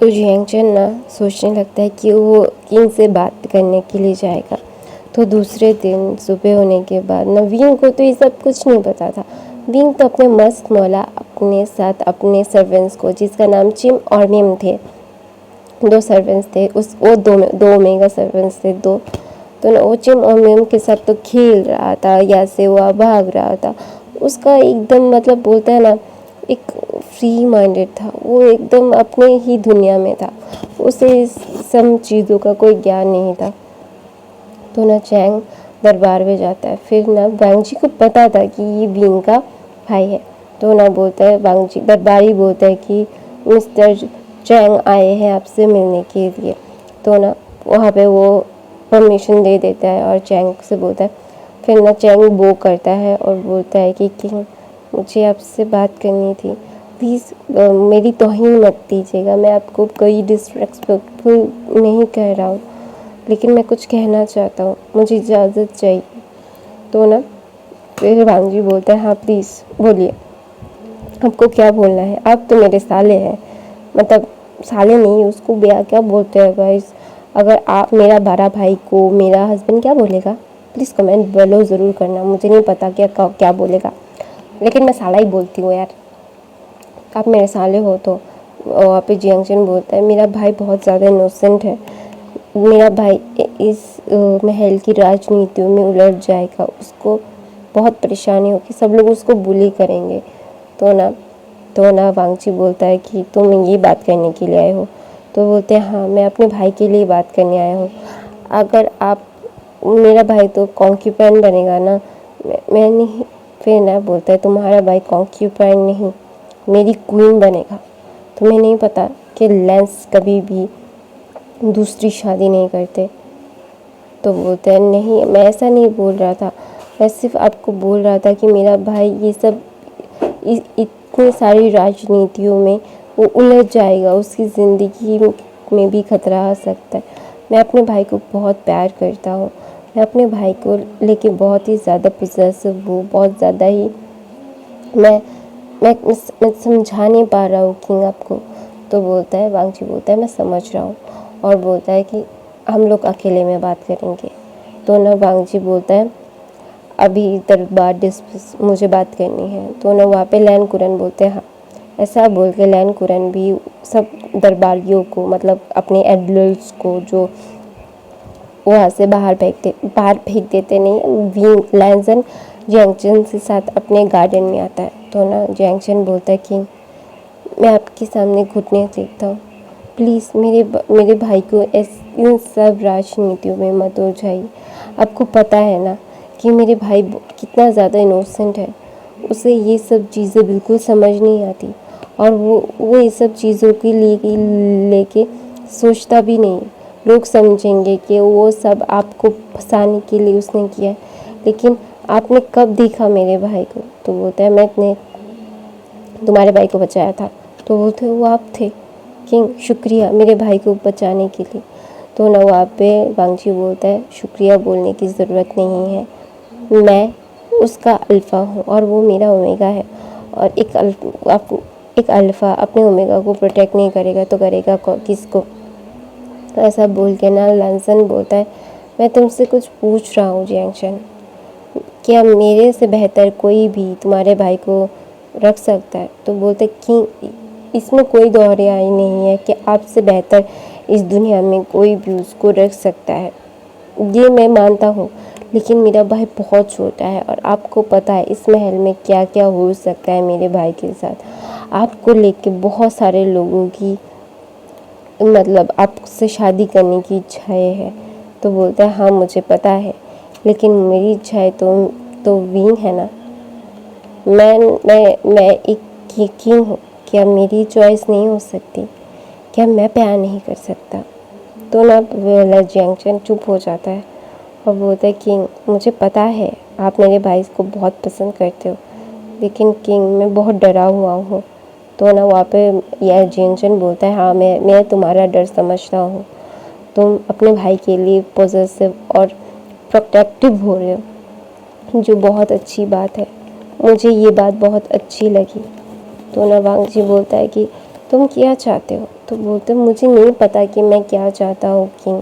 तो जियांगचन ना सोचने लगता है कि वो किंग से बात करने के लिए जाएगा। तो दूसरे दिन सुबह होने के बाद ना विंग को तो ये सब कुछ नहीं पता था। विंग तो अपने मस्त मौला अपने साथ अपने सर्वेंट्स को, जिसका नाम चिम और मिम थे, 2 सर्वेंट्स थे, उस वो दो ओमेगा सर्वेंट्स थे, 2। तो ना वो चिम और मिम के साथ तो खेल रहा था, या से वो भाग रहा था। उसका एकदम मतलब बोलता है ना, एक फ्री माइंडेड था वो, एकदम अपने ही दुनिया में था, उसे इस सब चीज़ों का कोई ज्ञान नहीं था। तो ना चैंग दरबार में जाता है। फिर ना वांग जी को पता था कि ये विंग का भाई है। तो ना बोलता है वांग जी, दरबारी बोलता है कि मिस्टर चैंग आए हैं आपसे मिलने के लिए। तो ना वहाँ पे वो परमिशन दे देता है और चैंग से बोलता है। फिर ना चैंग वो करता है और बोलता है कि किंग, मुझे आपसे बात करनी थी, प्लीज़ मेरी तौहीन मत कीजिएगा, मैं आपको कोई डिसरेस्पेक्टफुल नहीं कह रहा हूँ, लेकिन मैं कुछ कहना चाहता हूँ, मुझे इजाज़त चाहिए। तो ना फिर वांग जी बोलते हैं, हाँ प्लीज़ बोलिए, आपको क्या बोलना है, आप तो मेरे साले हैं, मतलब साले नहीं, उसको ब्याह क्या बोलते हैं गाइस। अगर आप मेरा बड़ा भाई को मेरा हस्बैंड क्या बोलेगा, प्लीज़ कमेंट बेलो ज़रूर करना, मुझे नहीं पता क्या बोलेगा, लेकिन मैं साला ही बोलती हूँ यार, आप मेरे साले हो। तो वहाँ पे जियांगचन बोलता है, मेरा भाई बहुत ज़्यादा इनोसेंट है, मेरा भाई इस महल की राजनीतियों में उलझ जाएगा, उसको बहुत परेशानी होगी, सब लोग उसको बुली करेंगे। तो ना वांगची बोलता है कि तुम ये बात करने के लिए आए हो। तो बोलते हैं, हाँ मैं अपने भाई के लिए बात करने आया हूँ। अगर आप, मेरा भाई तो कॉन्क्यूपाइन बनेगा ना, मैं नहीं। फिर ना बोलता है, तुम्हारा भाई कॉन्क्यूपाइन नहीं, मेरी क्वीन बनेगा। तुम्हें नहीं पता कि लेंस कभी भी दूसरी शादी नहीं करते। तो बोलते हैं, नहीं मैं ऐसा नहीं बोल रहा था, मैं सिर्फ आपको बोल रहा था कि मेरा भाई ये सब इतनी सारी राजनीतियों में वो उलझ जाएगा, उसकी ज़िंदगी में भी खतरा आ सकता है। मैं अपने भाई को बहुत प्यार करता हूँ, मैं अपने भाई को लेके बहुत ही ज़्यादा पोसेसिव हूँ, बहुत ज़्यादा ही मैं समझा नहीं पा रहा हूँ किंग आपको। तो बोलता है, वांगची बोलता है, मैं समझ रहा हूँ, और बोलता है कि हम लोग अकेले में बात करेंगे। तो ना वांगची बोलता है, अभी दरबार डिस्मिस, मुझे बात करनी है। तो ना वहाँ पे लैन कुरन बोलते हैं, हाँ। ऐसा बोल के लैन कुरन भी सब दरबारियों को, मतलब अपने एडल्ट्स को जो वहाँ से बाहर फेंक देते नहीं, लैंसन जियांगचन के साथ अपने गार्डन में आता है। तो ना जियांगचन बोलता है कि मैं आपके सामने घुटने टेकता हूँ, प्लीज़ मेरे भाई को इन सब राजनीतियों में मत उलझाइए। आपको पता है ना कि मेरे भाई कितना ज़्यादा इनोसेंट है, उसे ये सब चीज़ें बिल्कुल समझ नहीं आती, और वो ये सब चीज़ों के लिए लेके सोचता भी नहीं। लोग समझेंगे कि वो सब आपको फंसाने के लिए उसने किया है, लेकिन आपने कब देखा मेरे भाई को। तो बोलता है, मैंने तुम्हारे भाई को बचाया था। तो बोलते वो आप थे किंग, शुक्रिया मेरे भाई को बचाने के लिए। तो ना वहाँ पे वांगची बोलता है, शुक्रिया बोलने की ज़रूरत नहीं है, मैं उसका अल्फ़ा हूँ और वो मेरा ओमेगा है, और एक अल्फ़ा अपने ओमेगा को प्रोटेक्ट नहीं करेगा तो करेगा किसको। तो ऐसा बोल के ना लैंसन बोलता है, मैं तुमसे कुछ पूछ रहा हूँ जियांगचन, क्या मेरे से बेहतर कोई भी तुम्हारे भाई को रख सकता है। तो बोलते कि इसमें कोई दोहराई नहीं है कि आपसे बेहतर इस दुनिया में कोई भी उसको रख सकता है, ये मैं मानता हूँ, लेकिन मेरा भाई बहुत छोटा है और आपको पता है इस महल में क्या क्या हो सकता है मेरे भाई के साथ। आपको लेके बहुत सारे लोगों की, मतलब आपसे शादी करने की इच्छाएं है। तो बोलता है, हाँ मुझे पता है, लेकिन मेरी इच्छाएं तो विंग है ना, मैं एक किंग हूँ, क्या मेरी चॉइस नहीं हो सकती, क्या मैं प्यार नहीं कर सकता। तो ना जियांगचन चुप हो जाता है और बोलता है, किंग मुझे पता है आप मेरे भाई को बहुत पसंद करते हो, लेकिन किंग मैं बहुत डरा हुआ हूँ। तो ना वहाँ पे यह जियांगचन बोलता है, हाँ मैं तुम्हारा डर समझता हूँ, तुम अपने भाई के लिए पॉजिटिव और प्रोटेक्टिव हो रहे हो, जो बहुत अच्छी बात है, मुझे ये बात बहुत अच्छी लगी। तो ना वांगची बोलता है कि तुम क्या चाहते हो? तो बोलते मुझे नहीं पता कि मैं क्या चाहता हूँ किंग,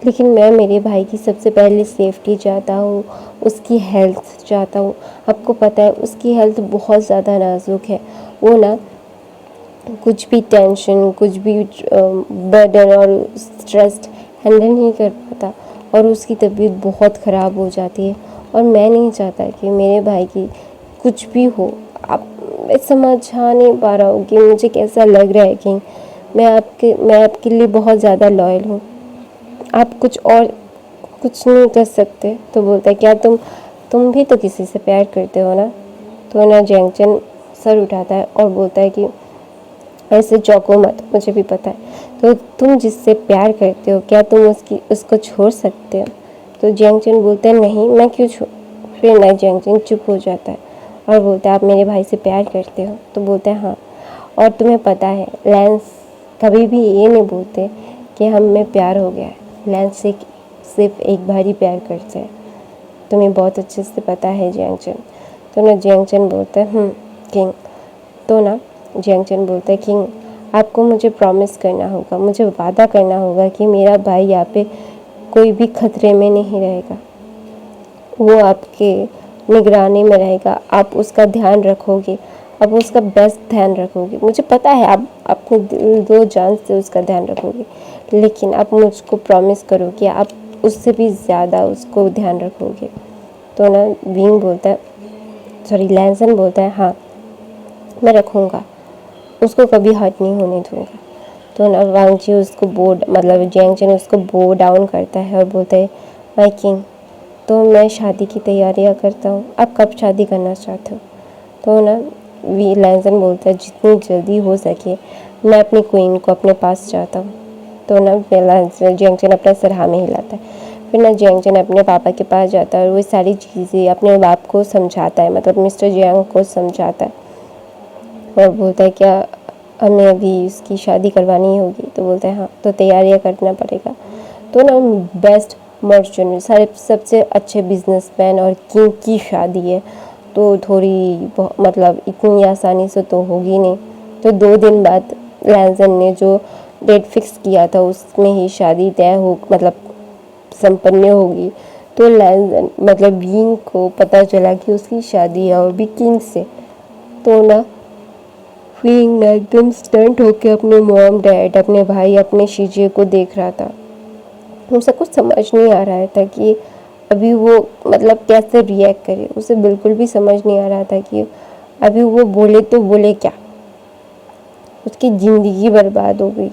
लेकिन मैं मेरे भाई की सबसे पहले सेफ्टी चाहता हूँ, उसकी हेल्थ चाहता हूँ। आपको पता है उसकी हेल्थ बहुत ज़्यादा नाजुक है। वो ना कुछ भी टेंशन, कुछ भी बर्डन और स्ट्रेस हैंडल नहीं कर पाता और उसकी तबीयत बहुत ख़राब हो जाती है। और मैं नहीं चाहता कि मेरे भाई की कुछ भी हो। आप मैं समझा नहीं पा रहा हूँ कि मुझे कैसा लग रहा है कि मैं आपके लिए बहुत ज़्यादा लॉयल हूँ। आप कुछ नहीं कर सकते। तो बोलता है क्या तुम भी तो किसी से प्यार करते हो ना? तो ना जैंगचन सर उठाता है और बोलता है कि ऐसे चौंको मत, मुझे भी पता है। तो तुम जिससे प्यार करते हो क्या तुम उसको छोड़ सकते हो? तो जैंगचन बोलता है नहीं, मैं क्यों छोड़। फिर ना जैंगचन चुप हो जाता है और बोलता है आप मेरे भाई से प्यार करते हो? तो बोलता है हाँ। और तुम्हें पता है लैंस कभी भी ये नहीं बोलते कि हम में प्यार हो गया है। लैंस से सिर्फ एक बार ही प्यार करते हैं। तुम्हें बहुत अच्छे से पता है जैंगचन। तो ना जैंगचन बोलता है किंग। तो ना जैंगचन बोलता है किंग आपको मुझे प्रॉमिस करना होगा, मुझे वादा करना होगा कि मेरा भाई यहाँ पे कोई भी खतरे में नहीं रहेगा। वो आपके निगरानी में रहेगा, आप उसका ध्यान रखोगे, आप उसका बेस्ट ध्यान रखोगे। मुझे पता है आप अपने दिल दो जान से उसका ध्यान रखोगे, लेकिन आप मुझको प्रॉमिस करो कि आप उससे भी ज़्यादा उसको ध्यान रखोगे। तो ना विंग बोलता है लैंसन बोलता है हाँ मैं रखूँगा, उसको कभी हर्ट नहीं होने दूँगा। तो ना वांगची उसको जैंगचन उसको बो डाउन करता है और बोलता है माय किंग तो मैं शादी की तैयारियां करता हूँ, आप कब शादी करना चाहते हो? तो ना वी लैंसन बोलता है जितनी जल्दी हो सके, मैं अपनी क्वीन को अपने पास चाहता हूँ। तो ना जैंगचन अपना सर हाँ में हिलाता है। फिर ना जैंगचन अपने पापा के पास जाता है और वो सारी चीज़ें अपने बाप को समझाता है, मतलब मिस्टर जियांग को समझाता है और बोलता है क्या हमें अभी इसकी शादी करवानी होगी? तो बोलता है हाँ, तो तैयारियां करना पड़ेगा। तो ना बेस्ट मर्चेंट सबसे अच्छे बिजनेसमैन और किंग की शादी है, तो थोड़ी मतलब इतनी आसानी से तो होगी नहीं। तो 2 दिन बाद लैंसन ने जो डेट फिक्स किया था उसमें ही शादी तय हो मतलब संपन्न होगी। तो लैंसन मतलब विंग को पता चला कि उसकी शादी है और भी किंग से। तो ना विंग ना एकदम स्टंट होके अपने मॉम डैड अपने भाई अपने शीजे को देख रहा था। उसे कुछ समझ नहीं आ रहा था कि अभी वो मतलब कैसे रिएक्ट करे। उसे बिल्कुल भी समझ नहीं आ रहा था कि अभी वो बोले तो बोले क्या। उसकी ज़िंदगी बर्बाद हो गई।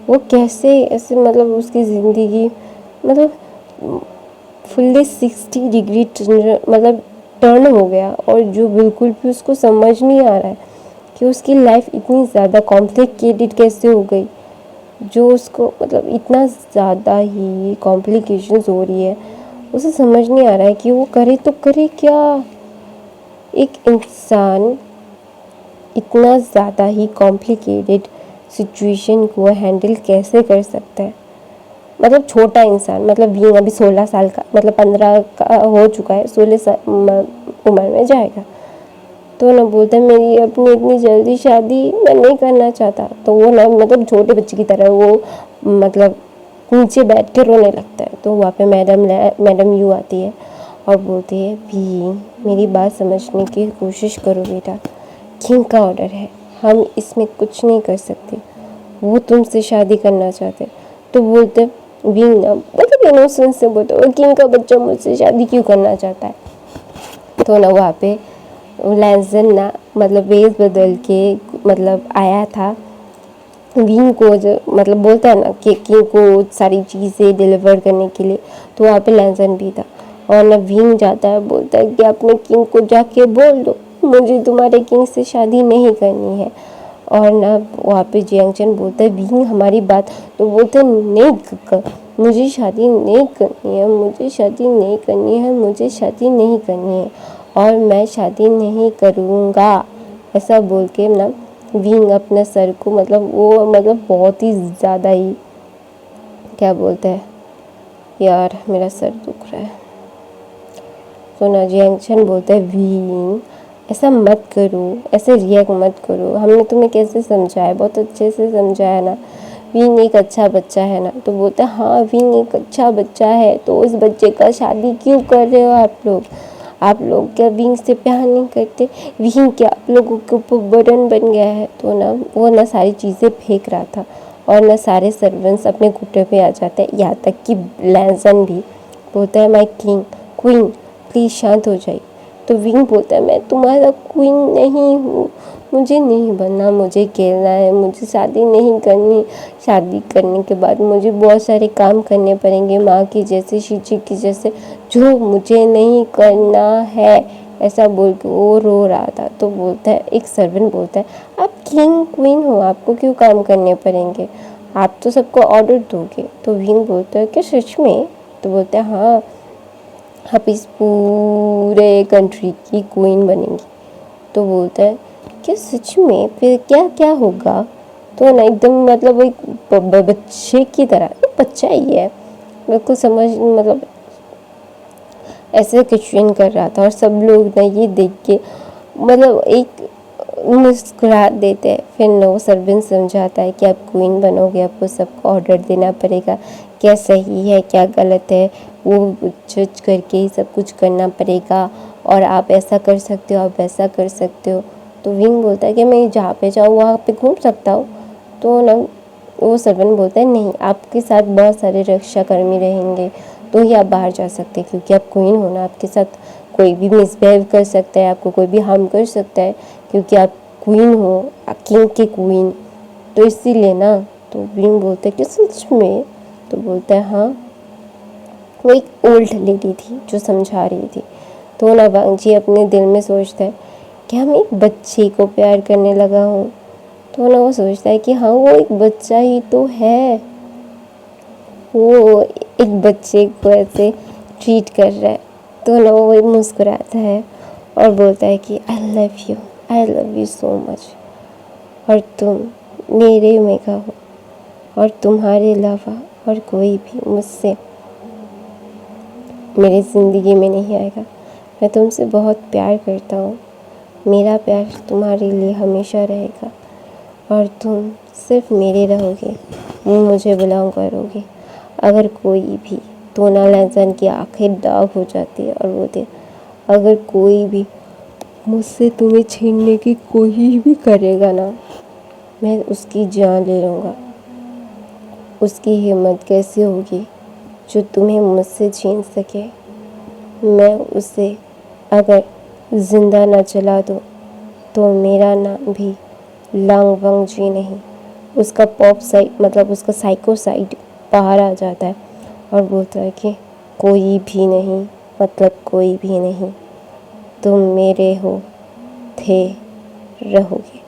वो कैसे ऐसे मतलब उसकी ज़िंदगी मतलब फुल्ली 60 डिग्री मतलब टर्न हो गया और जो बिल्कुल भी उसको समझ नहीं आ रहा है कि उसकी लाइफ इतनी ज़्यादा कॉम्प्लिकेटेड कैसे हो गई, जो उसको मतलब इतना ज़्यादा ही कॉम्प्लिकेशंस हो रही है। उसे समझ नहीं आ रहा है कि वो करे तो करे क्या। एक इंसान इतना ज़्यादा ही कॉम्प्लिकेटेड सिचुएशन को हैंडल कैसे कर सकता है? मतलब छोटा इंसान, मतलब विंग अभी 16 साल का मतलब 15 का हो चुका है, 16 साल उम्र में जाएगा। तो ना बोलता है मेरी अपनी इतनी जल्दी शादी मैं नहीं करना चाहता। तो वो ना मतलब छोटे बच्चे की तरह वो मतलब नीचे बैठ के रोने लगता है। तो वहाँ पे मैडम यू आती है और बोलती है भी मेरी बात समझने की कोशिश करो बेटा, किंग का ऑर्डर है, हम इसमें कुछ नहीं कर सकते। वो तुमसे शादी करना चाहते। तो बोलते विंग ना मतलब इनोसेंस से बोलते वो किंग का बच्चा मुझसे शादी क्यों करना चाहता है? तो ना वहाँ पे लैंसन ना मतलब वेश बदल के मतलब आया था विंग को, जो मतलब बोलता है ना कि किंग को सारी चीज़ें डिलीवर करने के लिए। तो वहाँ पे लैंसन भी था और ना विंग जाता है बोलता है कि अपने किंग को जाके बोल दो मुझे तुम्हारे किंग से शादी नहीं करनी है। और ना वहाँ पे जियांगचन बोलता है विंग हमारी बात। तो बोलते नहीं मुझे शादी नहीं करनी है, मुझे शादी नहीं करनी है, मुझे शादी नहीं करनी है और मैं शादी नहीं करूँगा, ऐसा बोल के ना विंग अपने सर को मतलब वो मतलब बहुत ही ज़्यादा ही क्या बोलते हैं यार मेरा सर दुख रहा है। तो ना जियांगचन बोलते हैं विंग ऐसा मत करो, ऐसे रिएक्ट मत करो, हमने तुम्हें कैसे समझाया, बहुत अच्छे से समझाया ना, विंग एक अच्छा बच्चा है ना। तो बोलता है हाँ विंग एक अच्छा बच्चा है, तो उस बच्चे का शादी क्यों कर रहे हो आप लोग क्या विंग से प्यार नहीं करते, विंग क्या आप लोगों के ऊपर बर्डन बन गया है। तो ना वो ना सारी चीज़ें फेंक रहा था और ना सारे सर्वेंट्स अपने घुटने पे आ जाते हैं, यहाँ तक कि लैंसन भी बोलता है माई किंग क्वीन प्लीज़ शांत हो जाइए। तो विंग बोलता है मैं तुम्हारा क्वीन नहीं हूँ, मुझे नहीं बनना, मुझे खेलना है, मुझे शादी नहीं करनी, शादी करने के बाद मुझे बहुत सारे काम करने पड़ेंगे माँ की जैसे, शीची की जैसे, जो मुझे नहीं करना है। ऐसा बोल के वो रो रहा था। तो बोलता है एक सर्वेंट बोलता है आप किंग क्वीन हो, आपको क्यों काम करने पड़ेंगे, आप तो सबको ऑर्डर दोगे। तो विंग बोलता है कि सच में। तो बोलता है हाँ आप इस पूरे कंट्री की क्वीन बनेंगी। तो बोलता है कि सच में, फिर क्या क्या होगा। तो ना एकदम मतलब एक बच्चे की तरह, एक बच्चा ही है बिल्कुल, समझ मतलब ऐसे क्वेश्चन कर रहा था। और सब लोग ना ये देख के मतलब एक मुस्कुरा देते हैं। फिर ना वो सर्वेंट समझाता है कि आप क्वीन बनोगे, आपको सबको ऑर्डर देना पड़ेगा, क्या सही है क्या गलत है वो जज करके ही सब कुछ करना पड़ेगा, और आप ऐसा कर सकते हो, आप वैसा कर सकते हो। तो विंग बोलता है कि मैं जहाँ पे चाहूँ वहाँ पे घूम सकता हूँ। तो ना वो सर्वेंट बोलता है नहीं, आपके साथ बहुत सारे रक्षाकर्मी रहेंगे तो ही आप बाहर जा सकते हैं, क्योंकि आप क्वीन हो ना, आपके साथ कोई भी मिसबिहेव कर सकता है, आपको कोई भी हार्म कर सकता है, क्योंकि आप क्वीन हो, किंग की क्वीन। तो इसीलिए ना। तो विंग बोलता है कि सच में। तो बोलता है हाँ। वो एक ओल्ड लेडी थी जो समझा रही थी। तो ना वांगजी अपने दिल में सोचता है कि हम एक बच्चे को प्यार करने लगा हूँ। तो ना वो सोचता है कि हाँ वो एक बच्चा ही तो है, वो एक बच्चे को ऐसे ट्रीट कर रहा है। तो ना वो मुस्कुराता है और बोलता है कि I love you so much, और तुम मेरे मेघा हो, और तुम्हारे अलावा और कोई भी मुझसे मेरी ज़िंदगी में नहीं आएगा। मैं तुमसे बहुत प्यार करता हूँ, मेरा प्यार तुम्हारे लिए हमेशा रहेगा, और तुम सिर्फ मेरे रहोगे, मुझे बिलोंग करोगे। अगर कोई भी, तो ना लहसन की आंखें दाग हो जाती है और बोलती है अगर कोई भी मुझसे तुम्हें छीनने की कोई भी करेगा ना, मैं उसकी जान ले लूँगा। उसकी हिम्मत कैसे होगी जो तुम्हें मुझसे छीन सके। मैं उसे अगर ज़िंदा ना चला दूँ तो मेरा नाम भी लांग वंग जी नहीं, उसका पॉप साइड मतलब उसका साइको साइड बाहर आ जाता है और बोलता है कि कोई भी नहीं, मतलब कोई भी नहीं, तुम मेरे हो, थे, रहोगे।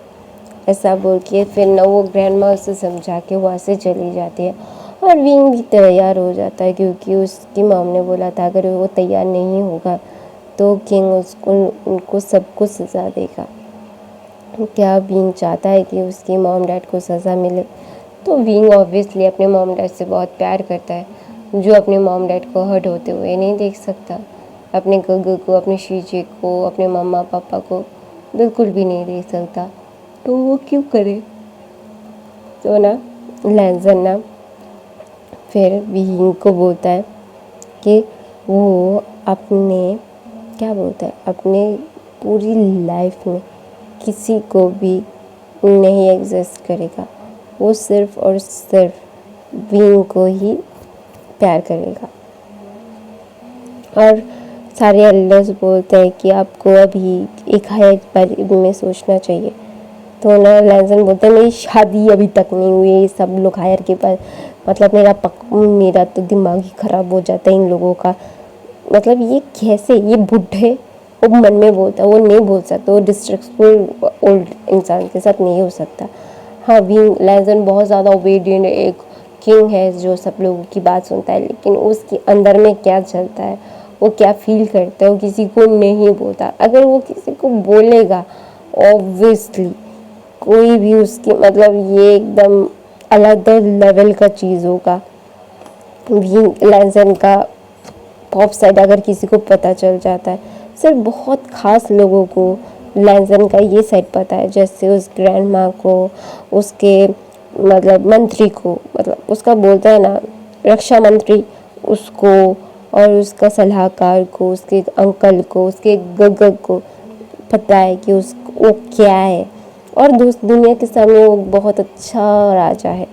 ऐसा बोल के फिर ना वो ग्रैंड माँ उसे समझा के वहाँ से चली जाती है। और विंग भी तैयार हो जाता है, क्योंकि उसकी मॉम ने बोला था अगर वो तैयार नहीं होगा तो किंग उनको सबको सज़ा देगा। क्या विंग चाहता है कि उसकी मॉम डैड को सज़ा मिले। तो विंग ऑब्वियसली अपने मॉम डैड से बहुत प्यार करता है, जो अपने मॉम डैड को हर्ट होते हुए नहीं देख सकता, अपने गग्गू को, अपने शीजे को, अपने मम्मा पापा को बिल्कुल भी नहीं देख सकता। तो वो क्यों करे। तो ना लैंसन ना फिर विंग को बोलता है कि वो अपने क्या बोलता है अपने पूरी लाइफ में किसी को भी नहीं एग्जिस्ट करेगा, वो सिर्फ और सिर्फ विंग को ही प्यार करेगा। और सारे एल्डर्स बोलते हैं कि आपको अभी एक हायर बारे में सोचना चाहिए। तो ना लैंसन बोलता है मेरी शादी अभी तक नहीं हुई, सब लोग हायर के पास, मतलब मेरा तो दिमाग ही ख़राब हो जाता है इन लोगों का। मतलब ये कैसे, ये बुढ़े, वो मन में बोलता है, वो नहीं बोल सकता, वो डिस्ट्रेक्टफुल ओल्ड इंसान के साथ नहीं हो सकता। हाँ विंग लैंसन बहुत ज़्यादा ओबीडिएंट एक किंग है जो सब लोगों की बात सुनता है, लेकिन उसके अंदर में क्या चलता है, वो क्या फील करता है, वो किसी को नहीं बोलता। अगर वो किसी को बोलेगा ऑब्वियसली कोई भी उसकी मतलब ये एकदम अलग लेवल का चीज़ होगा। विंग लैंसन का पॉप साइड अगर किसी को पता चल जाता है, सिर्फ बहुत ख़ास लोगों को लैंजन का ये साइड पता है, जैसे उस ग्रैंड माँ को, उसके मतलब मंत्री को, मतलब उसका बोलता है ना रक्षा मंत्री, उसको और उसका सलाहकार को, उसके अंकल को, उसके गग को पता है कि उस वो क्या है, और दुनिया के सामने वो बहुत अच्छा राजा है।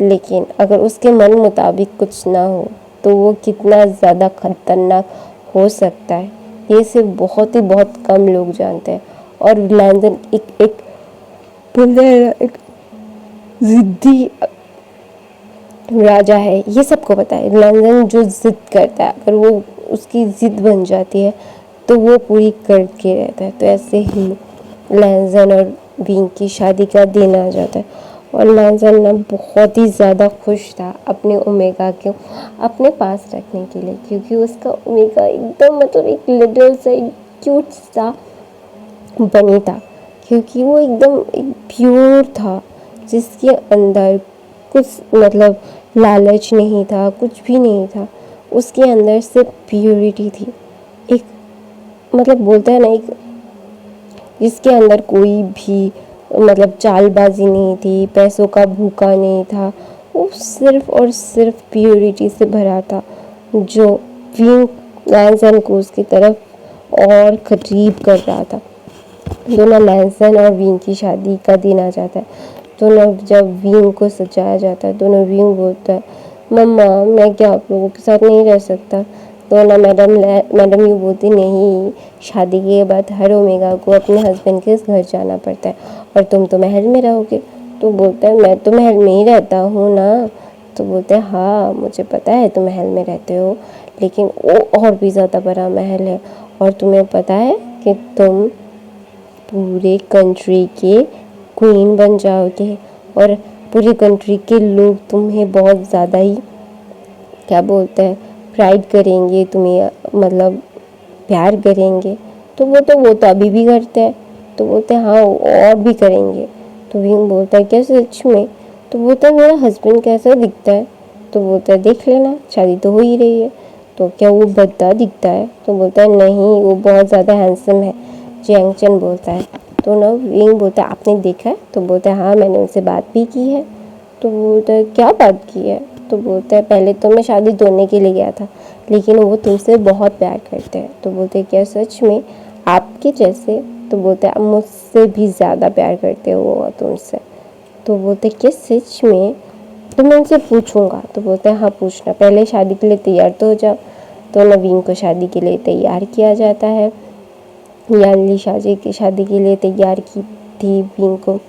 लेकिन अगर उसके मन मुताबिक कुछ ना हो तो वो कितना ज़्यादा खतरनाक हो सकता है, ये सिर्फ बहुत कम लोग जानते हैं। और लैंडन एक बोलते हैं ना, एक जिद्दी राजा है, ये सबको पता है। लैंडन जो जिद करता है, अगर वो उसकी जिद बन जाती है तो वो पूरी करके रहता है। तो ऐसे ही लैंडन और विंग की शादी का दिन आ जाता है, और लैंडन ना बहुत ही ज़्यादा खुश था अपने ओमेगा को अपने पास रखने के लिए, क्योंकि उसका ओमेगा एकदम मतलब एक लिटिल सा एक क्यूट सा बनी था, क्योंकि वो एकदम एक प्योर था, जिसके अंदर कुछ मतलब लालच नहीं था, कुछ भी नहीं था। उसके अंदर सिर्फ प्योरिटी थी, एक मतलब बोलता है ना, एक जिसके अंदर कोई भी मतलब चालबाजी नहीं थी, पैसों का भूखा नहीं था, वो सिर्फ और सिर्फ प्योरिटी से भरा था, जो विंग लैंसन को उसकी तरफ और करीब कर रहा था। दोनों लैंसन और विंग की शादी का दिन आ जाता है। दोनों जब विंग को सजाया जाता है, दोनों विंग बोलता है मम्मा मैं क्या आप लोगों के साथ नहीं रह सकता। तो ना मैडम ये बोलती नहीं, शादी के बाद हर ओमेगा को अपने हस्बैंड के घर जाना पड़ता है, और तुम तो महल में रहोगे। तो बोलता है मैं तो महल में ही रहता हूँ ना। तो बोलते हैं हाँ मुझे पता है तुम महल में रहते हो, लेकिन वो और भी ज़्यादा बड़ा महल है, और तुम्हें पता है कि तुम पूरे कंट्री के क्वीन बन जाओगे, और पूरी कंट्री के लोग तुम्हें बहुत ज़्यादा ही क्या बोलते हैं प्राइड करेंगे, तुम्हें मतलब प्यार करेंगे। तो वो तो अभी भी करते हैं। तो बोलते हैं हाँ और भी करेंगे। तो विंग बोलता है क्या सच में? तो बोलता है मेरा हस्बैंड कैसा दिखता है? तो बोलता है देख लेना, शादी तो हो ही रही है। तो क्या वो भद्दा दिखता है? तो बोलता है नहीं वो बहुत ज़्यादा हैंडसम है, जैंग चन बोलता है। तो ना विंग बोलता है आपने देखा है? तो बोलता है हाँ मैंने उनसे बात भी की है। तो बोलता है क्या बात की है? तो बोलता है पहले तो मैं शादी तोड़ने के लिए गया था, लेकिन वो तुमसे बहुत प्यार करते हैं। तो बोलते हैं क्या सच में? आपके जैसे? तो बोलते हैं मुझसे भी ज़्यादा प्यार करते हो वो तुमसे। तो बोलते क्या सच में? तो मैं उनसे पूछूंगा। तो बोलते हैं हाँ पूछना, पहले शादी के लिए तैयार तो हो जाओ। तो नवीन को शादी के लिए तैयार किया जाता है। यानली शादी के लिए तैयार की थी विंग को।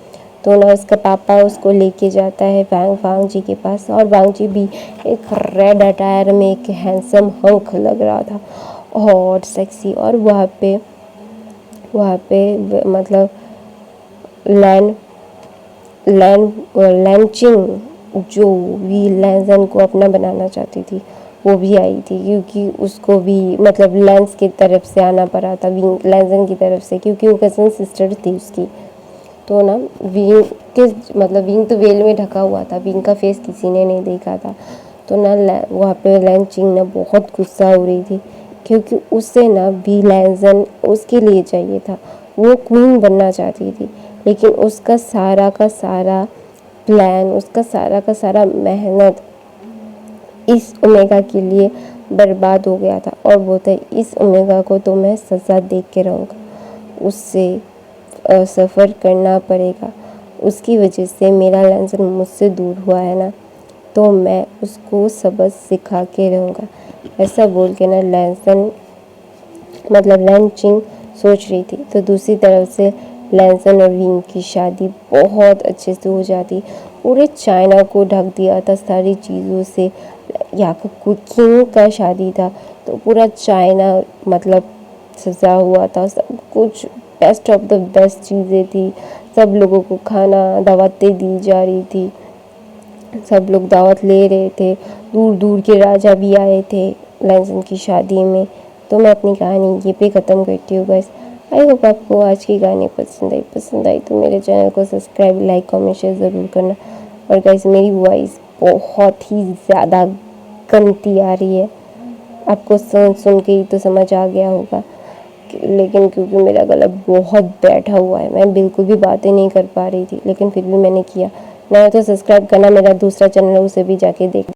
तो ना उसका पापा उसको लेके जाता है वांग जी के पास, और वांग जी भी एक रेड अटायर में एक हैंडसम हंक लग रहा था और सेक्सी। और वहाँ पे मतलब लैंचिंग जो भी लैंसन को अपना बनाना चाहती थी वो भी आई थी, क्योंकि उसको भी मतलब लैंस की तरफ से आना पड़ा था विंग लैंसन की तरफ से, क्योंकि वो कज़न सिस्टर थी उसकी। तो ना विंग के मतलब विंग तो वेल में ढका हुआ था, विंग का फेस किसी ने नहीं देखा था। तो ना वहाँ पे लैंचिंग ना बहुत गुस्सा हो रही थी, क्योंकि उसे ना भी लैंसन उसके लिए चाहिए था, वो क्वीन बनना चाहती थी, लेकिन उसका सारा का सारा प्लान, उसका सारा का सारा मेहनत इस ओमेगा के लिए बर्बाद हो गया था। और बोलता है इस ओमेगा को तो मैं सज़ा दे के रहूँगा, उससे सफ़र करना पड़ेगा, उसकी वजह से मेरा लैंसन मुझसे दूर हुआ है ना, तो मैं उसको सबक सिखा के रहूँगा। ऐसा बोल के ना लैंसन मतलब लैंचिंग सोच रही थी। तो दूसरी तरफ से लैंसन और विंग की शादी बहुत अच्छे से हो जाती, पूरे चाइना को ढक दिया था सारी चीज़ों से। यहाँ का कुकिंग का शादी था, तो पूरा चाइना मतलब सजा हुआ था, सब कुछ बेस्ट ऑफ द बेस्ट चीज़ें थी। सब लोगों को खाना दावतें दी जा रही थी, सब लोग दावत ले रहे थे, दूर दूर के राजा भी आए थे लैंसन की शादी में। तो मैं अपनी कहानी ये पे ख़त्म करती हूँ गाइस। आई होप आपको आज की कहानी पसंद आई तो मेरे चैनल को सब्सक्राइब लाइक कमेंट शेयर ज़रूर करना। और गाइस मेरी वॉइस बहुत ही ज़्यादा गंदी आ रही है, आपको सुन के ही तो समझ आ गया होगा। लेकिन क्योंकि मेरा गला बहुत बैठा हुआ है, मैं बिल्कुल भी बातें नहीं कर पा रही थी, लेकिन फिर भी मैंने किया। नहीं तो सब्सक्राइब करना, मेरा दूसरा चैनल है उसे भी जाके देख।